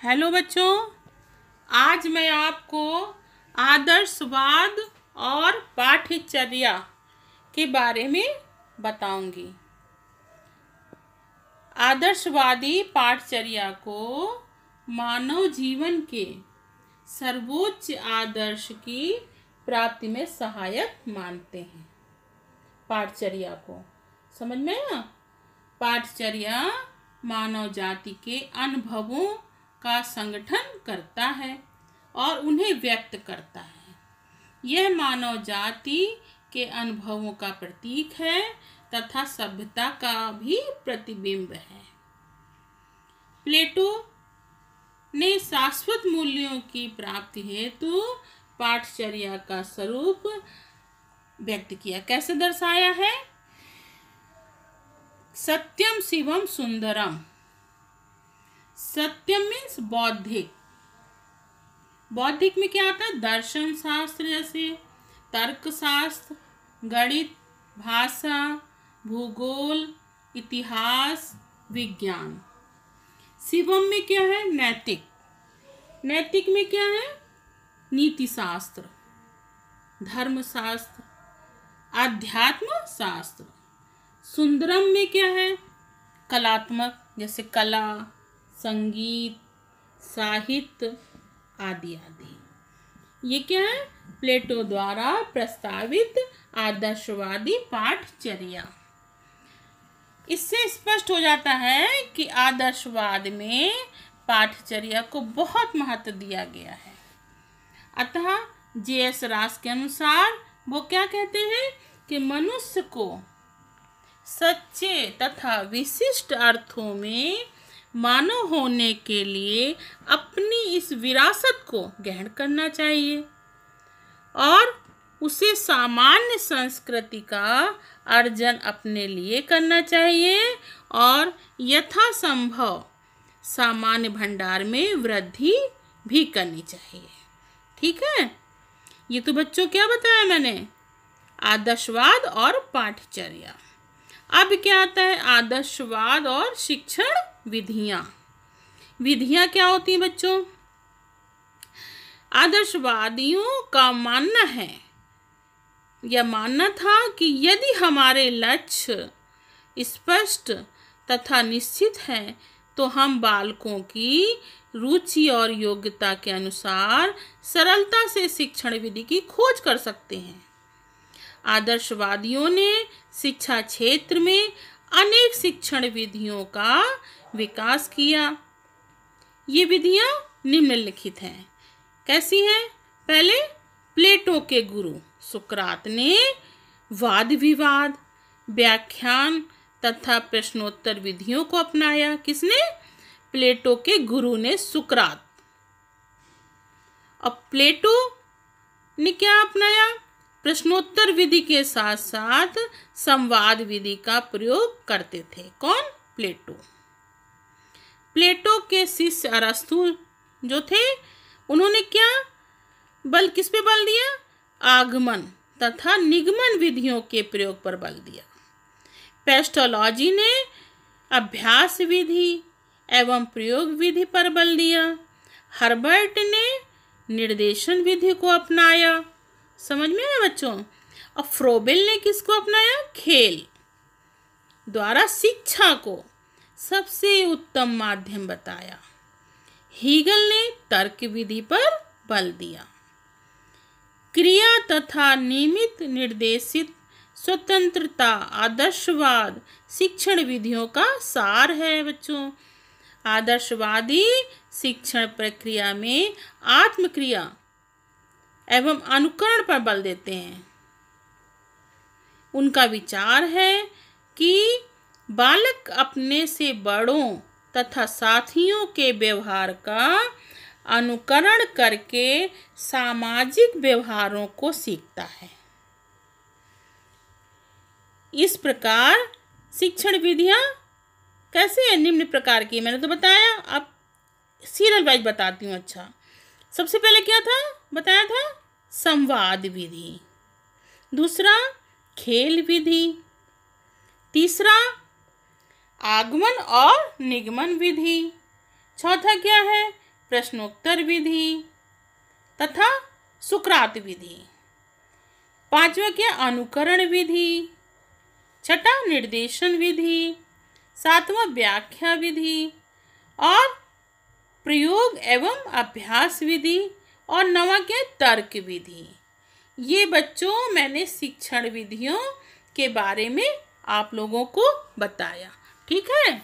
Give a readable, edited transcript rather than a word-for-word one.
Hello बच्चों, आज मैं आपको आदर्शवाद और पाठ्यचर्या के बारे में बताऊंगी। आदर्शवादी पाठ्यचर्या को मानव जीवन के सर्वोच्च आदर्श की प्राप्ति में सहायक मानते हैं। पाठ्यचर्या को समझ में आया? पाठ्यचर्या मानव जाति के अनुभवों का संगठन करता है और उन्हें व्यक्त करता है। यह मानव जाति के अनुभवों का प्रतीक है तथा सभ्यता का भी प्रतिबिंब है। प्लेटो ने शाश्वत मूल्यों की प्राप्ति हेतु पाठ्यचर्या का स्वरूप व्यक्त किया। कैसे दर्शाया है? सत्यम शिवम सुंदरम। सत्यम मीन्स बौद्धिक। बौद्धिक में क्या आता है? दर्शन शास्त्र जैसे तर्क शास्त्र, गणित, भाषा, भूगोल, इतिहास, विज्ञान। शिवम में क्या है? नैतिक। नैतिक में क्या है? नीति शास्त्र, धर्म शास्त्र, आध्यात्म शास्त्र। सुंदरम में क्या है? कलात्मक, जैसे कला, संगीत, साहित्य आदि आदि। ये क्या है? प्लेटो द्वारा प्रस्तावित आदर्शवादी पाठ्यचर्या। इससे स्पष्ट हो जाता है कि आदर्शवाद में पाठ्यचर्या को बहुत महत्व दिया गया है। अतः जे.एस. रास के अनुसार वो क्या कहते हैं कि मनुष्य को सच्चे तथा विशिष्ट अर्थों में मानव होने के लिए अपनी इस विरासत को ग्रहण करना चाहिए और उसे सामान्य संस्कृति का अर्जन अपने लिए करना चाहिए और यथासंभव सामान्य भंडार में वृद्धि भी करनी चाहिए। ठीक है? ये तो बच्चों क्या बताया मैंने? आदर्शवाद और पाठ्यचर्या। अब क्या आता है? आदर्शवाद और शिक्षण विधियां। विधियां क्या होती हैं बच्चों? आदर्शवादियों का मानना है या मानना था कि यदि हमारे लक्ष्य स्पष्ट तथा निश्चित हैं तो हम बालकों की रुचि और योग्यता के अनुसार सरलता से शिक्षण विधि की खोज कर सकते हैं। आदर्शवादियों ने शिक्षा क्षेत्र में अनेक शिक्षण विधियों का विकास किया। ये विधियां निम्नलिखित हैं। कैसी हैं? पहले प्लेटो के गुरु सुकरात ने वाद विवाद, व्याख्यान तथा प्रश्नोत्तर विधियों को अपनाया। किसने? प्लेटो के गुरु ने, सुकरात। अब प्लेटो ने क्या अपनाया? प्रश्नोत्तर विधि के साथ साथ संवाद विधि का प्रयोग करते थे। कौन? प्लेटो। प्लेटो के शिष्य अरस्तु जो थे, उन्होंने क्या किस पे बल दिया? आगमन तथा निगमन विधियों के प्रयोग पर बल दिया। पेस्टोलॉजी ने अभ्यास विधि एवं प्रयोग विधि पर बल दिया। हर्बर्ट ने निर्देशन विधि को अपनाया। समझ में आया बच्चों? और फ्रोबेल ने किसको अपनाया? खेल द्वारा शिक्षा को सबसे उत्तम माध्यम बताया। हीगल ने तर्क विधि पर बल दिया। क्रिया तथा नियमित निर्देशित स्वतंत्रता आदर्शवाद शिक्षण विधियों का सार है बच्चों। आदर्शवादी शिक्षण प्रक्रिया में आत्मक्रिया एवं अनुकरण पर बल देते हैं। उनका विचार है कि बालक अपने से बड़ों तथा साथियों के व्यवहार का अनुकरण करके सामाजिक व्यवहारों को सीखता है। इस प्रकार शिक्षण विधियां कैसे हैं? निम्न प्रकार की। मैंने तो बताया, अब सीरियल वाइज बताती हूँ। अच्छा, सबसे पहले क्या था? बताया था संवाद विधि। दूसरा खेल विधि। तीसरा आगमन और निगमन विधि। चौथा क्या है? प्रश्नोत्तर विधि तथा सुकरात विधि। पांचवा क्या, अनुकरण विधि। छठा निर्देशन विधि। सातवां व्याख्या विधि और प्रयोग एवं अभ्यास विधि। और नवा क्या, तर्क विधि। ये बच्चों मैंने शिक्षण विधियों के बारे में आप लोगों को बताया। ठीक है।